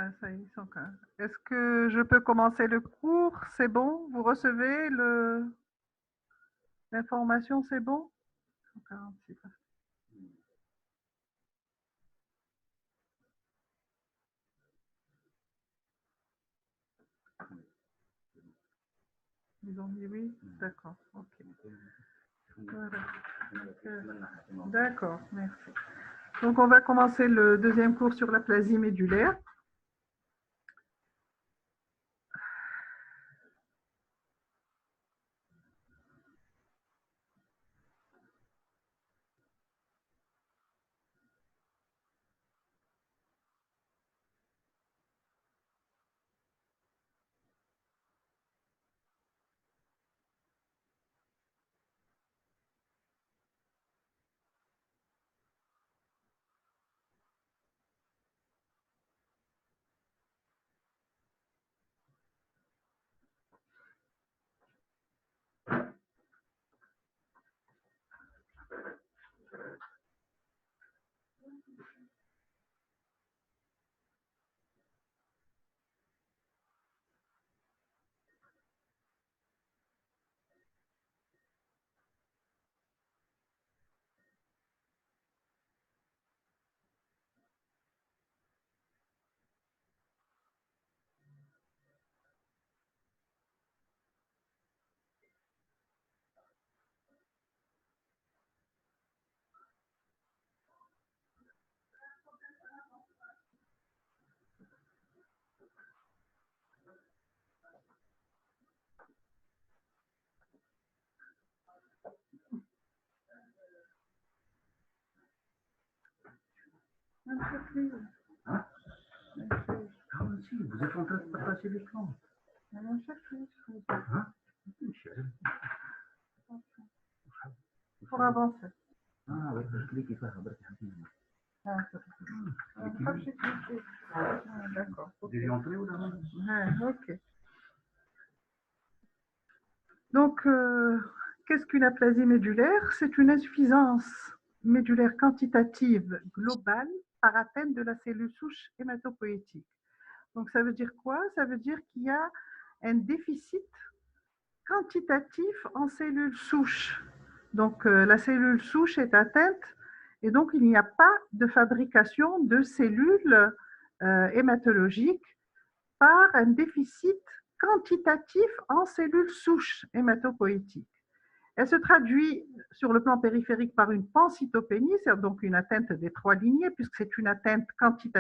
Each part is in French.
Ah, ça y est, ils sont quand même. Est-ce que je peux commencer le cours? C'est bon? Vous recevez l'information? C'est bon? 146. Ils ont dit oui? D'accord. Ok. Voilà. D'accord, merci. Donc, on va commencer le deuxième cours sur l'aplasie médulaire. Hein? Ah aussi, vous êtes en train de partager l'écran. Hein? Michel. Pour avancer. Ah, ouais, je clique فيها حضرتك حكينا. D'accord. Ok. Déjà entré ou là? Ok. Donc, qu'est-ce qu'une aplasie médulaire? C'est une insuffisance médulaire quantitative globale par atteinte de la cellule souche hématopoïétique. Donc, ça veut dire quoi? Ça veut dire qu'il y a un déficit quantitatif en cellules souches. Donc, la cellule souche est atteinte et donc il n'y a pas de fabrication de cellules hématologiques par un déficit quantitatif en cellules souches hématopoïétiques. Elle se traduit sur le plan périphérique par une pancytopénie, c'est donc une atteinte des trois lignées, puisque c'est une atteinte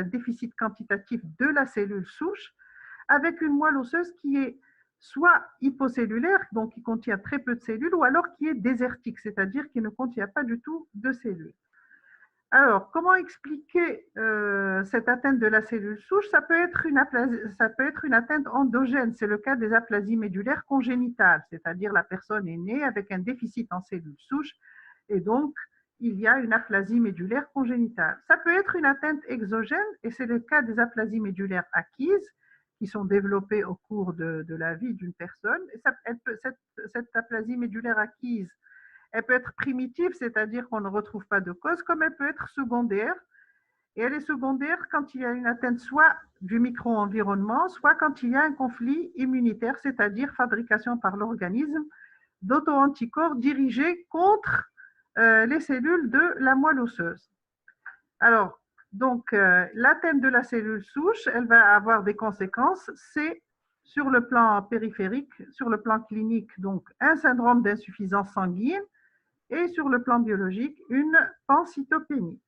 déficit quantitatif de la cellule souche, avec une moelle osseuse qui est soit hypocellulaire, donc qui contient très peu de cellules, ou alors qui est désertique, c'est-à-dire qui ne contient pas du tout de cellules. Alors, comment expliquer cette atteinte de la cellule souche? Ça peut être une atteinte endogène. C'est le cas des aplasies médulaires congénitales, c'est-à-dire la personne est née avec un déficit en cellules souches et donc il y a une aplasie médulaire congénitale. Ça peut être une atteinte exogène et c'est le cas des aplasies médulaires acquises qui sont développées au cours de la vie d'une personne. Et cette aplasie médulaire acquise, elle peut être primitive, c'est-à-dire qu'on ne retrouve pas de cause, comme elle peut être secondaire. Et elle est secondaire quand il y a une atteinte soit du micro-environnement, soit quand il y a un conflit immunitaire, c'est-à-dire fabrication par l'organisme d'auto-anticorps dirigés contre les cellules de la moelle osseuse. Alors, donc, l'atteinte de la cellule souche, elle va avoir des conséquences. C'est sur le plan périphérique, sur le plan clinique, donc un syndrome d'insuffisance sanguine, et sur le plan biologique, une pancytopénie.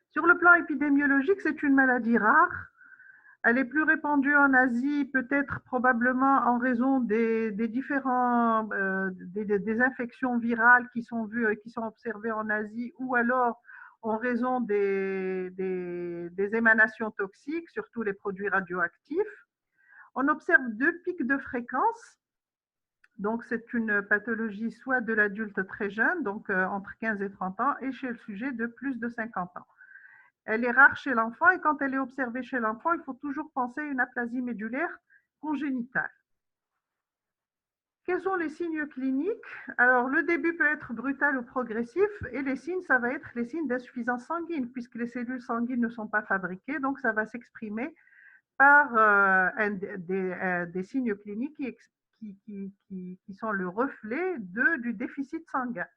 Sur le plan épidémiologique, c'est une maladie rare. Elle est plus répandue en Asie, peut-être probablement en raison des infections virales qui sont observées en Asie, ou alors en raison des émanations toxiques, surtout les produits radioactifs. On observe deux pics de fréquence. Donc, c'est une pathologie soit de l'adulte très jeune, donc entre 15 et 30 ans, et chez le sujet de plus de 50 ans. Elle est rare chez l'enfant et quand elle est observée chez l'enfant, il faut toujours penser à une aplasie médulaire congénitale. Quels sont les signes cliniques? Alors, le début peut être brutal ou progressif, et les signes, ça va être les signes d'insuffisance sanguine, puisque les cellules sanguines ne sont pas fabriquées, donc ça va s'exprimer par des signes cliniques qui sont le reflet du déficit sanguin.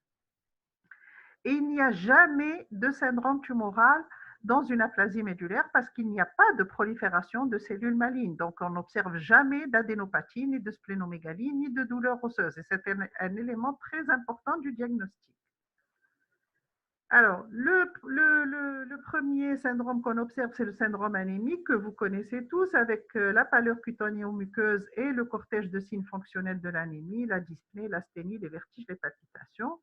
Et il n'y a jamais de syndrome tumoral dans une aplasie médulaire parce qu'il n'y a pas de prolifération de cellules malignes. Donc, on n'observe jamais d'adénopathie, ni de splénomégalie, ni de douleur osseuse. Et c'est un élément très important du diagnostic. Alors, le premier syndrome qu'on observe, c'est le syndrome anémique que vous connaissez tous, avec la pâleur cutanéo-muqueuse et le cortège de signes fonctionnels de l'anémie, la dyspnée, l'asthénie, les vertiges, les palpitations.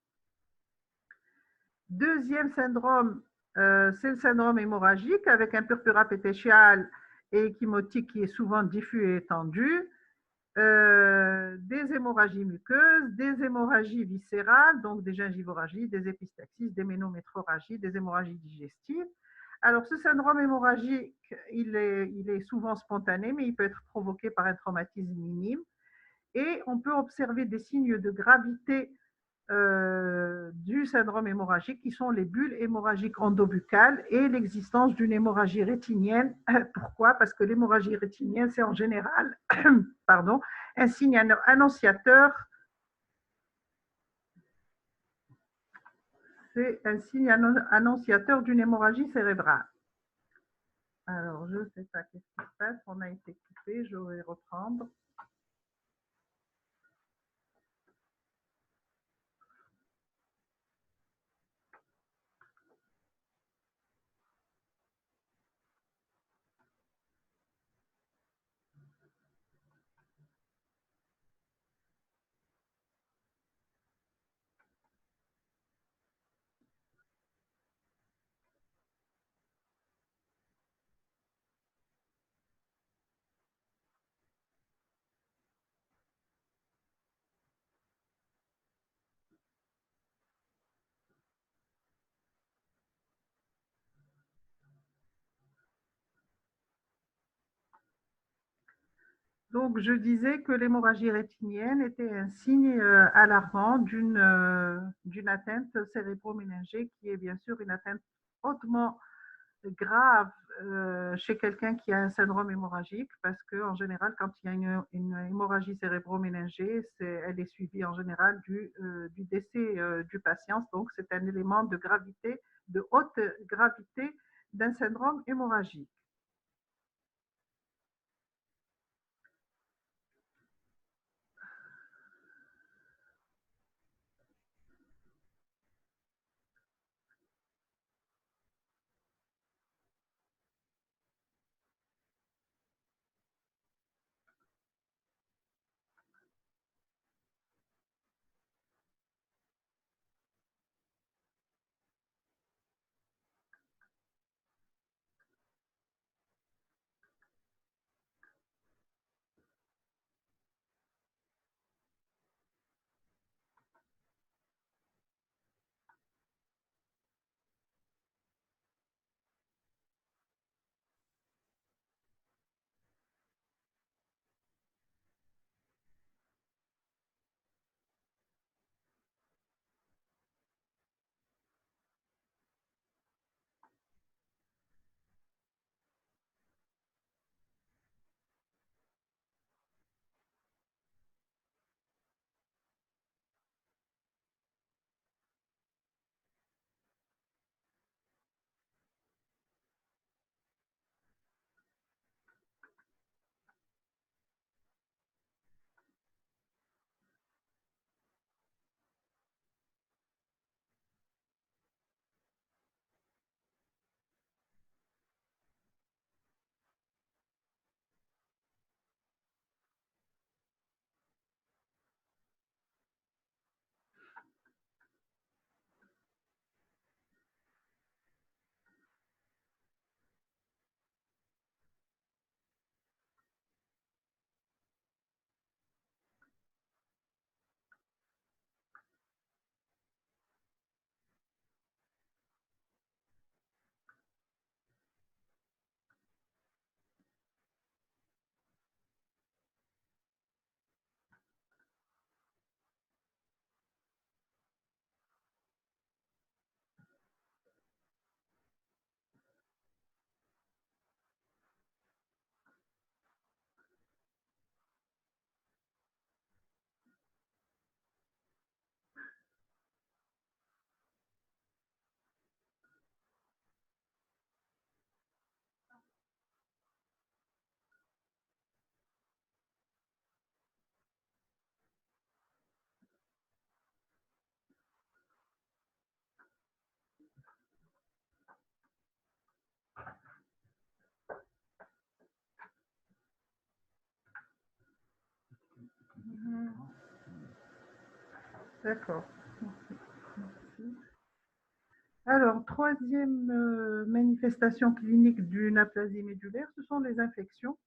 Deuxième syndrome, c'est le syndrome hémorragique avec un purpura pétéchial et échymotique qui est souvent diffus et étendu, des hémorragies muqueuses, des hémorragies viscérales, donc des gingivorragies, des épistaxis, des ménométroragies, des hémorragies digestives. Alors, ce syndrome hémorragique, il est souvent spontané, mais il peut être provoqué par un traumatisme minime. Et on peut observer des signes de gravité du syndrome hémorragique, qui sont les bulles hémorragiques endobuccales et l'existence d'une hémorragie rétinienne. Pourquoi? Parce que l'hémorragie rétinienne, c'est en général pardon, un signe annonciateur. C'est un signe annonciateur d'une hémorragie cérébrale. Alors, je ne sais pas qu'est-ce qui se passe. On a été coupé. Je vais reprendre. Donc, je disais que l'hémorragie rétinienne était un signe alarmant d'une atteinte cérébro-méningée qui est bien sûr une atteinte hautement grave chez quelqu'un qui a un syndrome hémorragique parce qu'en général, quand il y a une hémorragie cérébro-méningée, elle est suivie en général du décès du patient. Donc, c'est un élément de gravité, de haute gravité d'un syndrome hémorragique. D'accord. Alors, troisième manifestation clinique d'une aplasie médulaire, ce sont les infections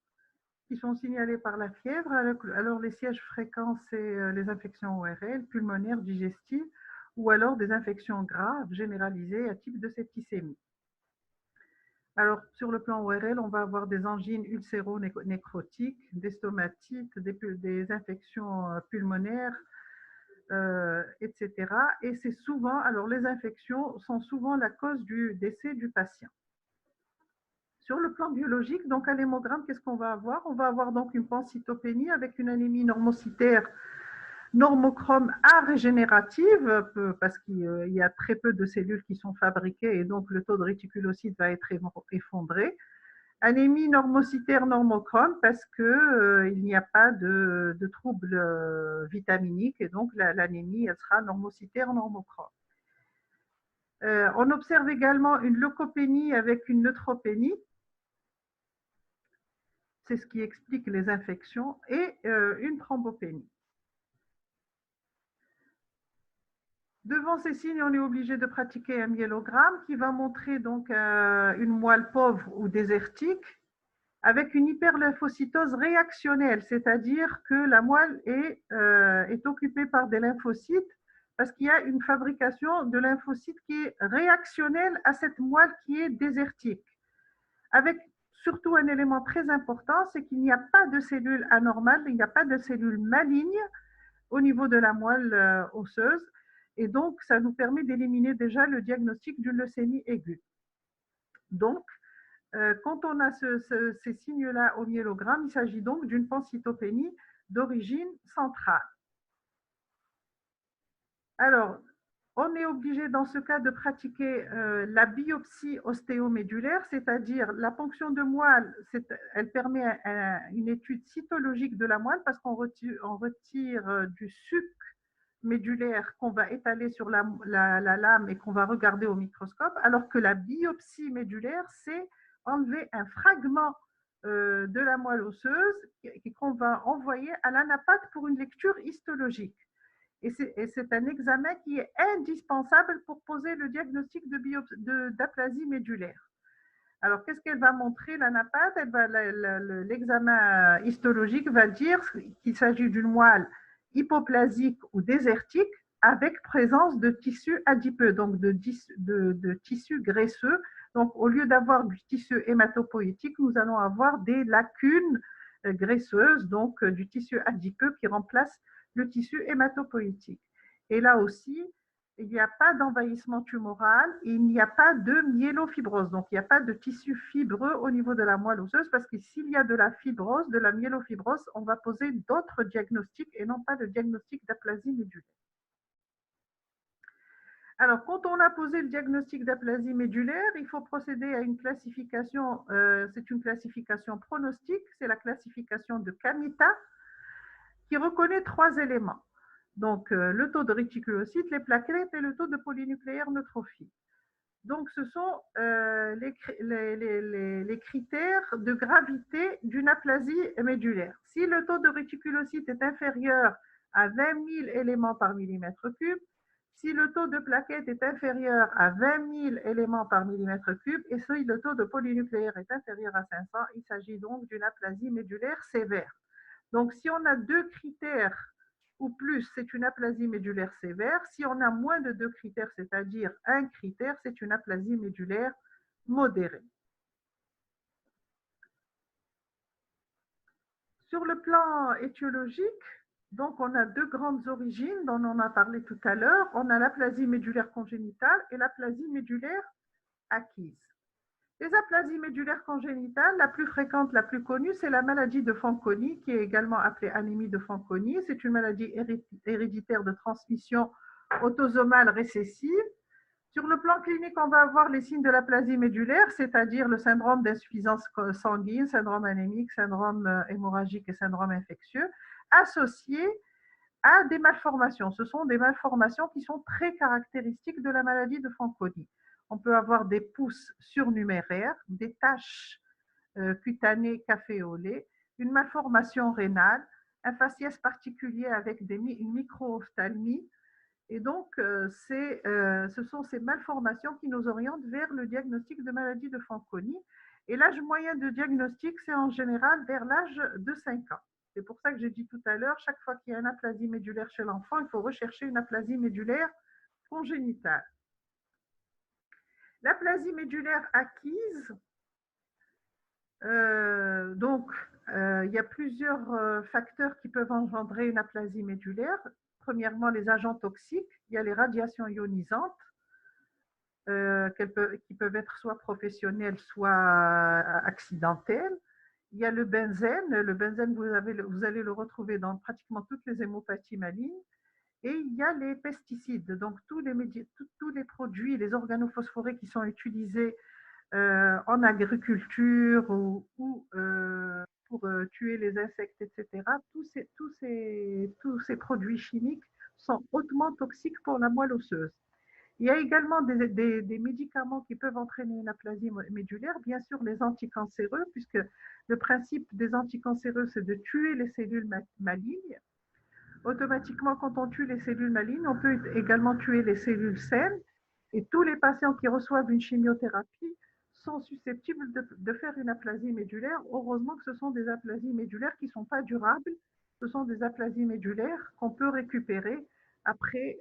qui sont signalées par la fièvre. Alors les sièges fréquents, c'est les infections ORL, pulmonaires, digestives, ou alors des infections graves généralisées à type de septicémie. Alors, sur le plan ORL, on va avoir des angines ulcéro-nécrotiques, des stomatites, des infections pulmonaires, etc. Et c'est souvent, alors les infections sont souvent la cause du décès du patient. Sur le plan biologique, donc à l'hémogramme, qu'est-ce qu'on va avoir? On va avoir donc une pancytopénie avec une anémie normocytaire normochrome arégénérative, parce qu'il y a très peu de cellules qui sont fabriquées et donc le taux de réticulocytes va être effondré. Anémie normocytaire normochrome parce qu'il n'y a pas de troubles vitaminiques et donc l'anémie elle sera normocytaire normochrome. On observe également une leucopénie avec une neutropénie. C'est ce qui explique les infections et une thrombopénie. Devant ces signes, on est obligé de pratiquer un myélogramme qui va montrer donc une moelle pauvre ou désertique avec une hyperlymphocytose réactionnelle, c'est-à-dire que la moelle est occupée par des lymphocytes parce qu'il y a une fabrication de lymphocytes qui est réactionnelle à cette moelle qui est désertique. Avec surtout un élément très important, c'est qu'il n'y a pas de cellules anormales, il n'y a pas de cellules malignes au niveau de la moelle osseuse. Et donc, ça nous permet d'éliminer déjà le diagnostic d'une leucémie aiguë. Donc, quand on a ces signes-là au myélogramme, il s'agit donc d'une pancytopénie d'origine centrale. Alors, on est obligé dans ce cas de pratiquer la biopsie ostéomédulaire, c'est-à-dire la ponction de moelle, elle permet une étude cytologique de la moelle parce qu'on retire du suc médulaire qu'on va étaler sur la lame et qu'on va regarder au microscope, alors que la biopsie médulaire, c'est enlever un fragment de la moelle osseuse qu'on va envoyer à l'anapathe pour une lecture histologique. Et c'est un examen qui est indispensable pour poser le diagnostic d'aplasie médulaire. Alors, qu'est-ce qu'elle va montrer, l'anapathe? L'examen histologique va dire qu'il s'agit d'une moelle hypoplasique ou désertique avec présence de tissu adipeux, donc de tissu graisseux. Donc, au lieu d'avoir du tissu hématopoïétique, nous allons avoir des lacunes graisseuses, donc du tissu adipeux qui remplace le tissu hématopoïétique. Et là aussi, il n'y a pas d'envahissement tumoral et il n'y a pas de myélofibrose. Donc, il n'y a pas de tissu fibreux au niveau de la moelle osseuse parce que s'il y a de la fibrose, de la myélofibrose, on va poser d'autres diagnostics et non pas le diagnostic d'aplasie médulaire. Alors, quand on a posé le diagnostic d'aplasie médulaire, il faut procéder à une classification, c'est une classification pronostique, c'est la classification de Kamita qui reconnaît 3 éléments. Donc, le taux de réticulocytes, les plaquettes et le taux de polynucléaires neutrophile. Donc, ce sont les critères de gravité d'une aplasie médulaire. Si le taux de réticulocytes est inférieur à 20 000 éléments par millimètre cube, si le taux de plaquettes est inférieur à 20 000 éléments par millimètre cube, et si le taux de polynucléaire est inférieur à 500, il s'agit donc d'une aplasie médulaire sévère. Donc, si on a 2 critères ou plus, c'est une aplasie médulaire sévère. Si on a moins de 2 critères, c'est-à-dire un critère, c'est une aplasie médulaire modérée. Sur le plan étiologique, donc on a 2 grandes origines dont on a parlé tout à l'heure. On a l'aplasie médulaire congénitale et l'aplasie médulaire acquise. Les aplasies médulaires congénitales, la plus fréquente, la plus connue, c'est la maladie de Fanconi, qui est également appelée anémie de Fanconi. C'est une maladie héréditaire de transmission autosomale récessive. Sur le plan clinique, on va avoir les signes de l'aplasie médulaire, c'est-à-dire le syndrome d'insuffisance sanguine, syndrome anémique, syndrome hémorragique et syndrome infectieux, associés à des malformations. Ce sont des malformations qui sont très caractéristiques de la maladie de Fanconi. On peut avoir des pousses surnuméraires, des taches cutanées caféolées, une malformation rénale, un faciès particulier avec une micro-ophtalmie, Et donc, ce sont ces malformations qui nous orientent vers le diagnostic de maladie de Fanconi. Et l'âge moyen de diagnostic, c'est en général vers l'âge de 5 ans. C'est pour ça que j'ai dit tout à l'heure, chaque fois qu'il y a une aplasie médulaire chez l'enfant, il faut rechercher une aplasie médulaire congénitale. L'aplasie médulaire acquise, il y a plusieurs facteurs qui peuvent engendrer une aplasie médulaire. Premièrement, les agents toxiques, il y a les radiations ionisantes, qui peuvent être soit professionnelles, soit accidentelles. Il y a le benzène. Le benzène, vous allez le retrouver dans pratiquement toutes les hémopathies malignes. Et il y a les pesticides, donc tous les produits, les organophosphorés qui sont utilisés en agriculture ou pour tuer les insectes, etc. Tous ces produits chimiques sont hautement toxiques pour la moelle osseuse. Il y a également des médicaments qui peuvent entraîner une aplasie médulaire, bien sûr les anticancéreux, puisque le principe des anticancéreux, c'est de tuer les cellules malignes. Automatiquement, quand on tue les cellules malignes, on peut également tuer les cellules saines. Et tous les patients qui reçoivent une chimiothérapie sont susceptibles de faire une aplasie médulaire. Heureusement que ce sont des aplasies médulaires qui ne sont pas durables. Ce sont des aplasies médulaires qu'on peut récupérer après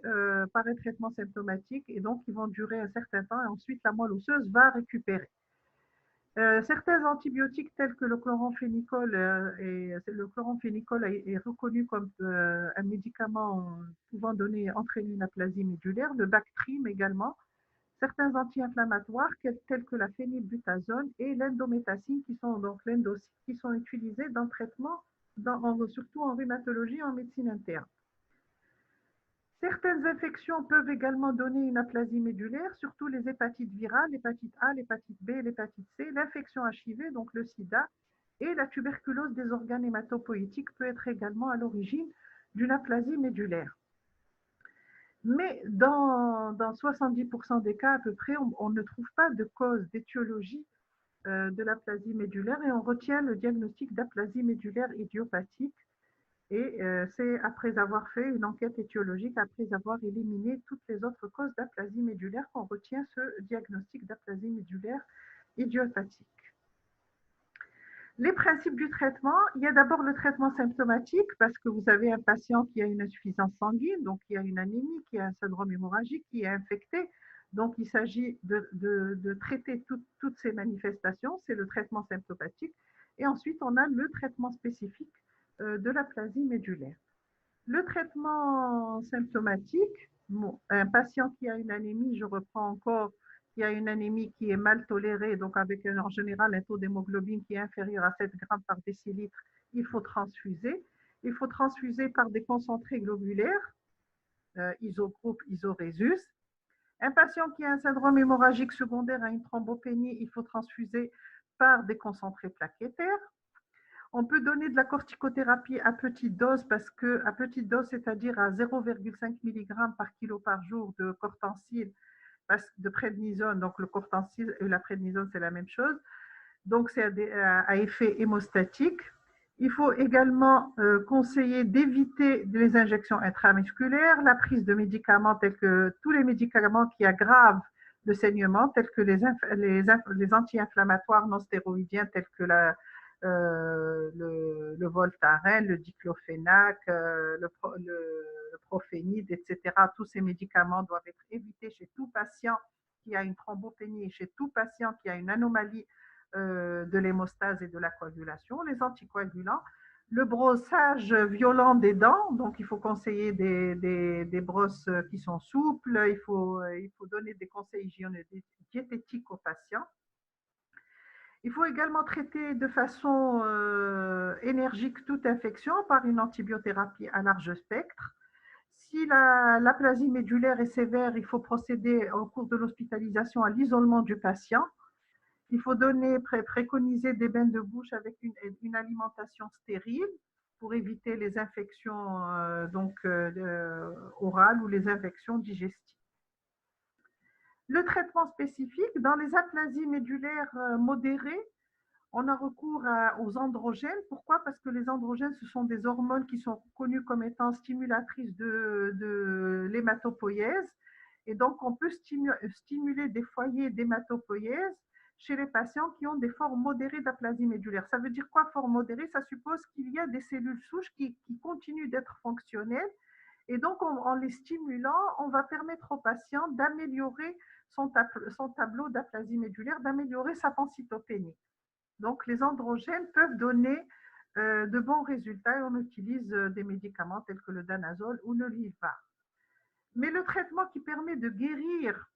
par un traitement symptomatique et donc qui vont durer un certain temps et ensuite la moelle osseuse va récupérer. Certains antibiotiques tels que le chloramphénicol, est reconnu comme un médicament pouvant entraîner une aplasie médulaire, le Bactrim également, certains anti-inflammatoires tels que la phénylbutazone et l'indométacine qui sont utilisés dans le traitement, surtout en rhumatologie et en médecine interne. Certaines infections peuvent également donner une aplasie médulaire, surtout les hépatites virales, l'hépatite A, l'hépatite B, l'hépatite C, l'infection HIV, donc le sida, et la tuberculose des organes hématopoïétiques peut être également à l'origine d'une aplasie médulaire. Mais dans 70% des cas à peu près, on ne trouve pas de cause d'étiologie de l'aplasie médulaire et on retient le diagnostic d'aplasie médulaire idiopathique. Et c'est après avoir fait une enquête étiologique, après avoir éliminé toutes les autres causes d'aplasie médulaire qu'on retient ce diagnostic d'aplasie médulaire idiopathique. Les principes du traitement, il y a d'abord le traitement symptomatique parce que vous avez un patient qui a une insuffisance sanguine, donc qui a une anémie, qui a un syndrome hémorragique, qui est infecté. Donc il s'agit de traiter toutes ces manifestations, c'est le traitement symptomatique. Et ensuite, on a le traitement spécifique de l'aplasie médulaire. Le traitement symptomatique, un patient qui a une anémie, je reprends encore, qui a une anémie qui est mal tolérée, donc avec en général un taux d'hémoglobine qui est inférieur à 7 grammes par décilitre, il faut transfuser. Il faut transfuser par des concentrés globulaires, isogroupe, isorésus. Un patient qui a un syndrome hémorragique secondaire à une thrombopénie, il faut transfuser par des concentrés plaquettaires. On peut donner de la corticothérapie à petite dose parce que à petite dose, c'est-à-dire à 0,5 mg par kilo par jour de cortensile, de prednisone. Donc le cortensile et la prednisone, c'est la même chose. Donc c'est à effet hémostatique. Il faut également conseiller d'éviter les injections intramusculaires, la prise de médicaments tels que tous les médicaments qui aggravent le saignement, tels que les anti-inflammatoires non stéroïdiens, tels que le Voltaren, le diclofenac, le profénide, etc. Tous ces médicaments doivent être évités chez tout patient qui a une thrombopénie et chez tout patient qui a une anomalie de l'hémostase et de la coagulation. Les anticoagulants, le brossage violent des dents, donc il faut conseiller des brosses qui sont souples, il faut donner des conseils diététiques aux patients. Il faut également traiter de façon énergique toute infection par une antibiothérapie à large spectre. Si l'aplasie médulaire est sévère, il faut procéder au cours de l'hospitalisation à l'isolement du patient. Il faut préconiser des bains de bouche avec une alimentation stérile pour éviter les infections orales ou les infections digestives. Le traitement spécifique, dans les aplasies médulaires modérées, On a recours aux androgènes. Pourquoi? Parce que les androgènes, ce sont des hormones qui sont reconnues comme étant stimulatrices de l'hématopoïèse. Et donc, on peut stimuler des foyers d'hématopoïèse chez les patients qui ont des formes modérées d'aplasie médulaire. Ça veut dire quoi, forme modérée? Ça suppose qu'il y a des cellules souches qui continuent d'être fonctionnelles. Et donc, en les stimulant, on va permettre au patient d'améliorer son tableau d'aplasie médulaire, d'améliorer sa pancytopénie. Donc, les androgènes peuvent donner de bons résultats et on utilise des médicaments tels que le danazol ou le Livar. Mais le traitement qui permet de guérir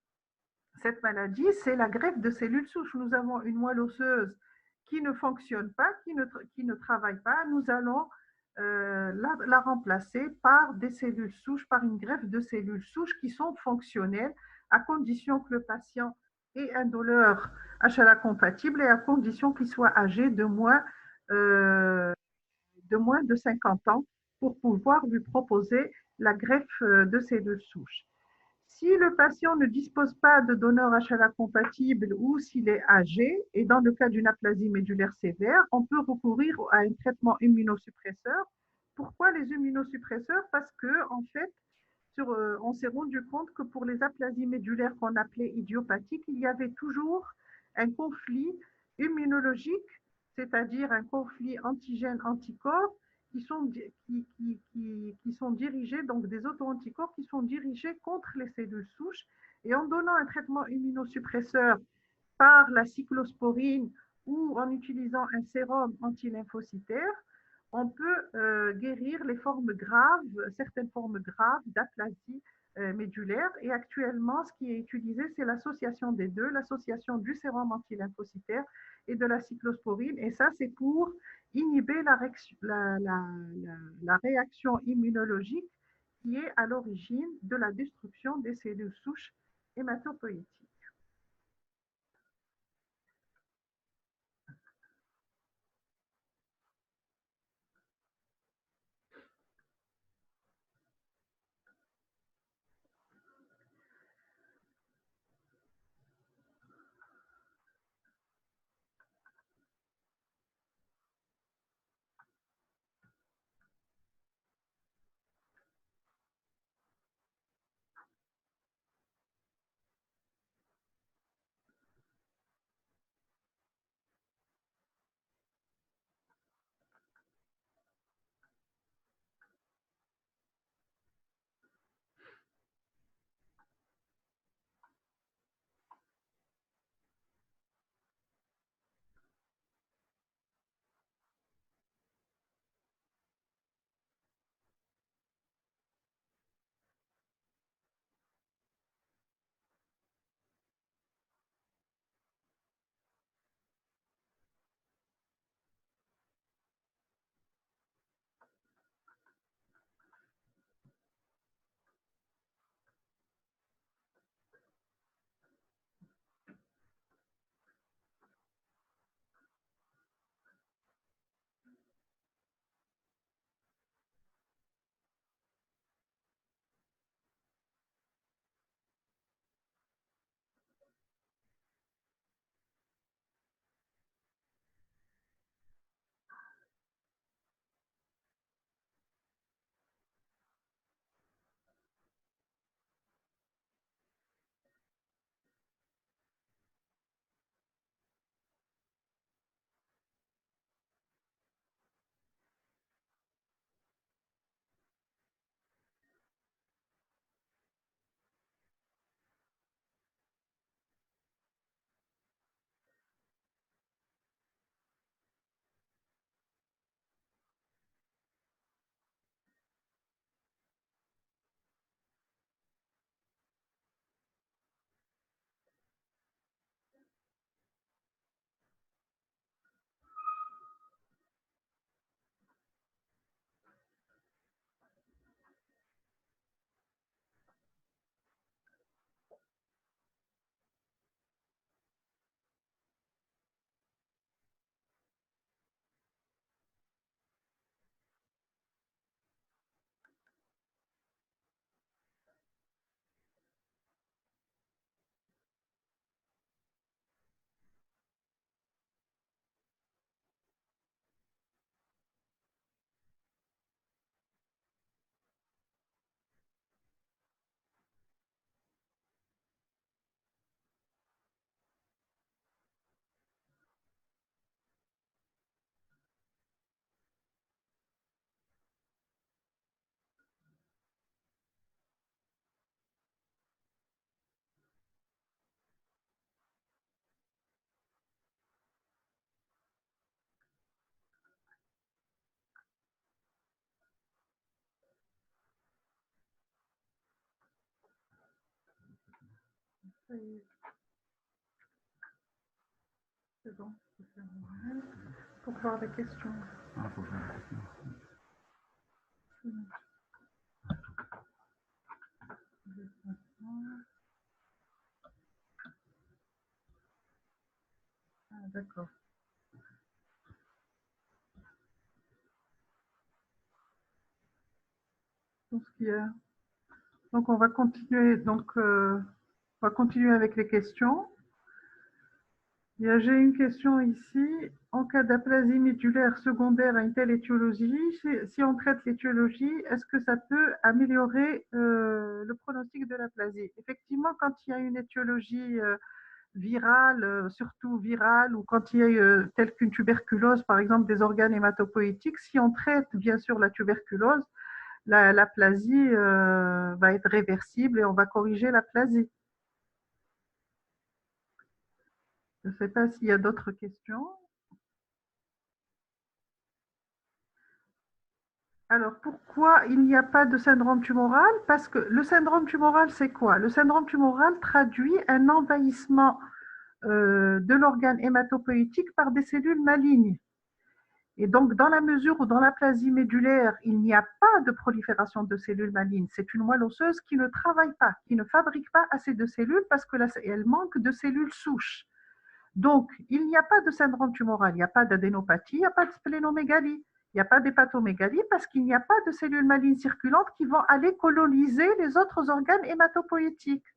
cette maladie, c'est la greffe de cellules souches. Nous avons une moelle osseuse qui ne fonctionne pas, qui ne travaille pas. Nous allons la remplacer par des cellules souches, par une greffe de cellules souches qui sont fonctionnelles, à condition que le patient ait un donneur HLA compatible et à condition qu'il soit âgé de moins de 50 ans pour pouvoir lui proposer la greffe de cellules souches. Si le patient ne dispose pas de donneur HLA compatible ou s'il est âgé, et dans le cas d'une aplasie médulaire sévère, on peut recourir à un traitement immunosuppresseur. Pourquoi les immunosuppresseurs? Parce que, en fait, on s'est rendu compte que pour les aplasies médulaires qu'on appelait idiopathiques, il y avait toujours un conflit immunologique, c'est-à-dire un conflit antigène-anticorps qui sont dirigés, donc des auto-anticorps qui sont dirigés contre les cellules souches. Et en donnant un traitement immunosuppresseur par la cyclosporine ou en utilisant un sérum antilymphocytaire, on peut guérir les formes graves, certaines formes graves d'aplasie médulaire. Et actuellement, ce qui est utilisé, c'est l'association des deux, l'association du sérum antilymphocytaire et de la cyclosporine. Et ça, c'est pour inhiber la réaction immunologique qui est à l'origine de la destruction des cellules souches hématopoïétiques. Ça y est. C'est bon. Pour voir les questions. Ah, faut faire la question. Ah, d'accord. Donc, on va continuer. Donc, on va continuer avec les questions. J'ai une question ici. En cas d'aplasie médulaire secondaire à une telle étiologie, si on traite l'étiologie, est-ce que ça peut améliorer le pronostic de l'aplasie? Effectivement, quand il y a une étiologie virale, surtout virale, ou quand il y a telle qu'une tuberculose, par exemple des organes hématopoïétiques, si on traite bien sûr la tuberculose, l'aplasie va être réversible et on va corriger l'aplasie. Je ne sais pas s'il y a d'autres questions. Alors, pourquoi il n'y a pas de syndrome tumoral? Parce que le syndrome tumoral, c'est quoi? Le syndrome tumoral traduit un envahissement de l'organe hématopoïétique par des cellules malignes. Et donc, dans la mesure où dans l'aplasie médulaire, il n'y a pas de prolifération de cellules malignes, c'est une moelle osseuse qui ne travaille pas, qui ne fabrique pas assez de cellules parce qu'elle manque de cellules souches. Donc, il n'y a pas de syndrome tumoral, il n'y a pas d'adénopathie, il n'y a pas de splénomégalie, il n'y a pas d'hépatomégalie parce qu'il n'y a pas de cellules malignes circulantes qui vont aller coloniser les autres organes hématopoïétiques.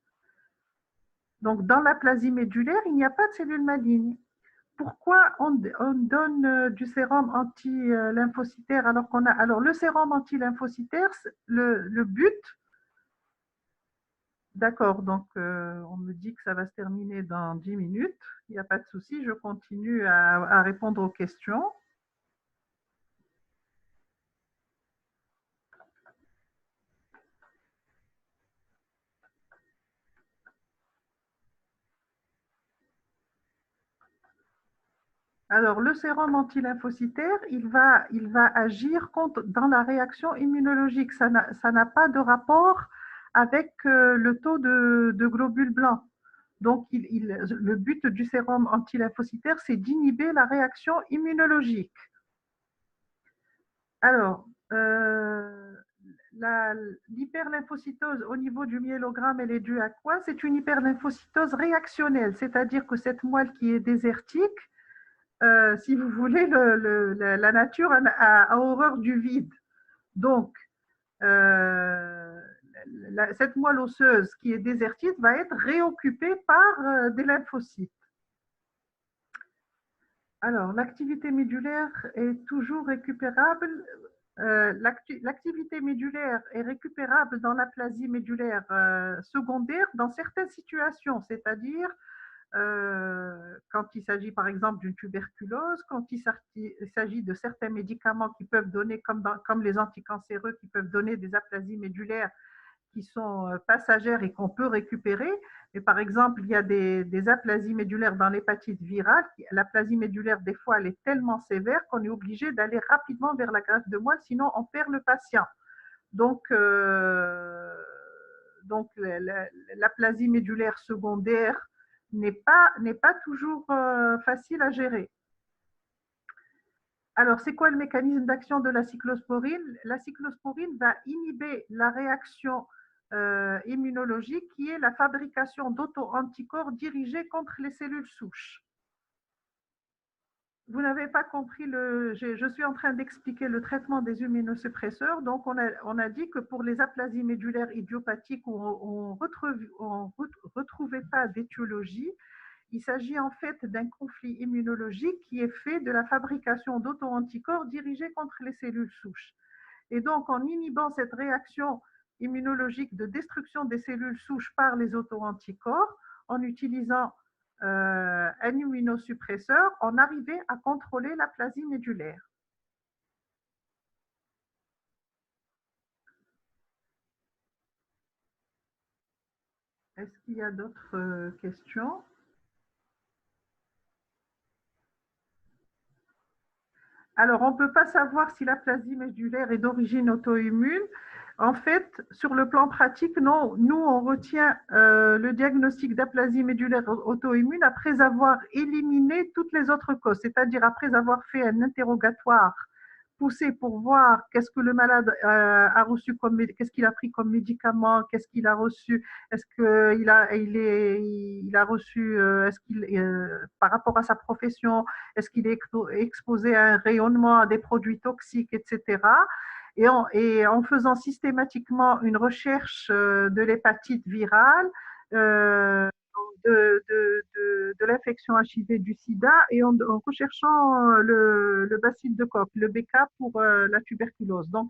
Donc, dans l'aplasie médulaire, il n'y a pas de cellules malignes. Pourquoi on donne du sérum anti-lymphocytaire alors qu'on a... Alors, le sérum anti-lymphocytaire, le but... D'accord, donc on me dit que ça va se terminer dans 10 minutes. Il n'y a pas de souci, je continue à répondre aux questions. Alors, le sérum anti-lymphocytaire, il va agir dans la réaction immunologique. Ça n'a pas de rapport avec le taux de globules blancs. Donc, le but du sérum anti-lymphocytaire, c'est d'inhiber la réaction immunologique. Alors, l'hyperlymphocytose au niveau du myélogramme, elle est due à quoi? C'est une hyperlymphocytose réactionnelle, c'est-à-dire que cette moelle qui est désertique, si vous voulez, la nature a horreur du vide. Donc, cette moelle osseuse qui est désertique va être réoccupée par des lymphocytes. Alors, l'activité médulaire est toujours récupérable. L'activité médulaire est récupérable dans l'aplasie médulaire secondaire dans certaines situations, c'est-à-dire quand il s'agit par exemple d'une tuberculose, quand il s'agit de certains médicaments qui peuvent donner, comme les anticancéreux, qui peuvent donner des aplasies médulaires qui sont passagères et qu'on peut récupérer. Et par exemple, il y a des aplasies médulaires dans l'hépatite virale. L'aplasie médulaire, des fois, elle est tellement sévère qu'on est obligé d'aller rapidement vers la greffe de moelle, sinon on perd le patient. Donc l'aplasie médulaire secondaire n'est pas toujours facile à gérer. Alors, c'est quoi le mécanisme d'action de la cyclosporine? La cyclosporine va inhiber la réaction immunologique qui est la fabrication d'auto-anticorps dirigés contre les cellules souches. Vous n'avez pas compris, je suis en train d'expliquer le traitement des immunosuppresseurs. Donc, on a dit que pour les aplasies médulaires idiopathiques où on ne retrouvait pas d'étiologie, il s'agit en fait d'un conflit immunologique qui est fait de la fabrication d'auto-anticorps dirigés contre les cellules souches. Et donc, en inhibant cette réaction immunologique de destruction des cellules souches par les auto-anticorps, en utilisant un immunosuppresseur, on arrivait à contrôler l'aplasie médulaire. Est-ce qu'il y a d'autres questions? Alors, on ne peut pas savoir si l'aplasie médulaire est d'origine auto-immune. En fait, sur le plan pratique, non, nous, on retient le diagnostic d'aplasie médulaire auto-immune après avoir éliminé toutes les autres causes, c'est-à-dire après avoir fait un interrogatoire poussé pour voir qu'est-ce que le malade a reçu comme, qu'est-ce qu'il a pris comme médicament, qu'est-ce qu'il a reçu, est-ce qu'il a reçu, est-ce qu'il, par rapport à sa profession, est-ce qu'il est exposé à un rayonnement, à des produits toxiques, etc. Et en faisant systématiquement une recherche de l'hépatite virale, euh, de l'infection HIV du sida et en recherchant le bacille de Koch, le BK pour la tuberculose. Donc,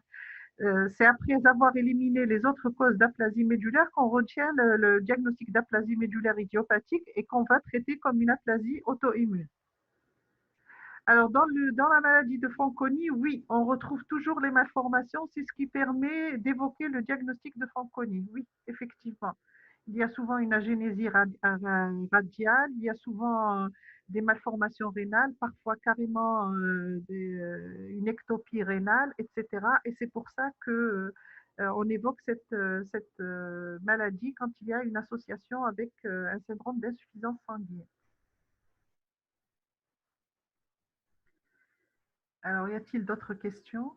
c'est après avoir éliminé les autres causes d'aplasie médulaire qu'on retient le diagnostic d'aplasie médulaire idiopathique et qu'on va traiter comme une aplasie auto-immune. Alors, dans la maladie de Fanconi, oui, on retrouve toujours les malformations. C'est ce qui permet d'évoquer le diagnostic de Fanconi. Oui, effectivement. Il y a souvent une agénésie radiale, il y a souvent des malformations rénales, parfois carrément une ectopie rénale, etc. Et c'est pour ça que on évoque cette maladie quand il y a une association avec un syndrome d'insuffisance sanguine. Alors, y a-t-il d'autres questions?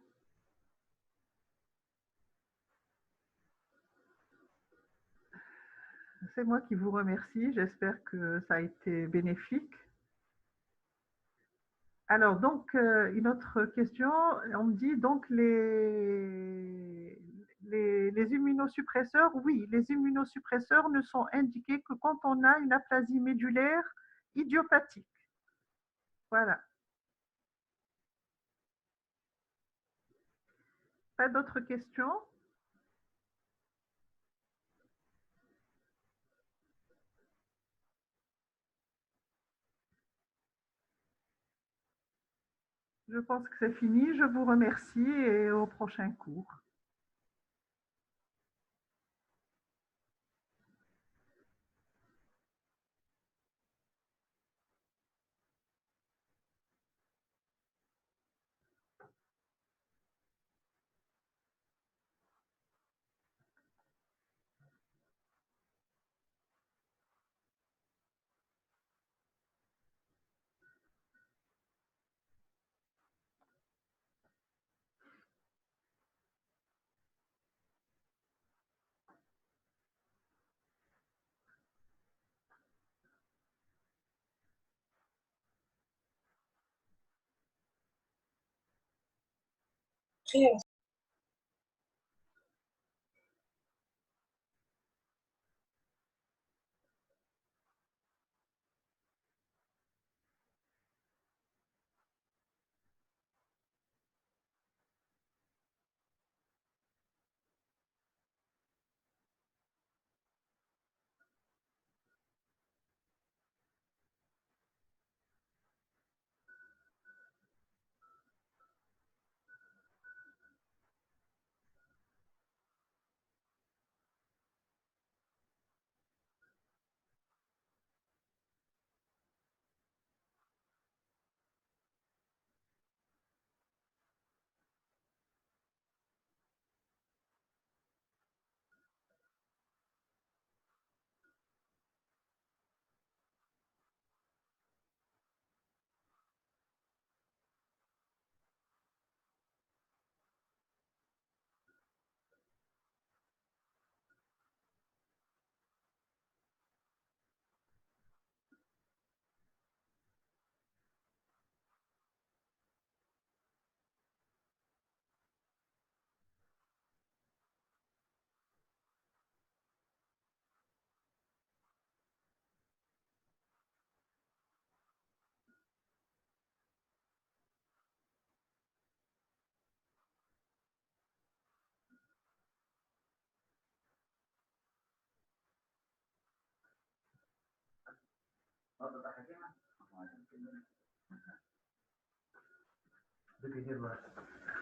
C'est moi qui vous remercie. J'espère que ça a été bénéfique. Alors, donc, une autre question. On me dit donc les immunosuppresseurs. Oui, les immunosuppresseurs ne sont indiqués que quand on a une aplasie médulaire idiopathique. Voilà. Pas d'autres questions? Je pense que c'est fini. Je vous remercie et au prochain cours.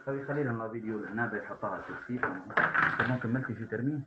طيب خلينا الفيديو هنا بيحطها على التوصيف. تمام كملتي في ترميم.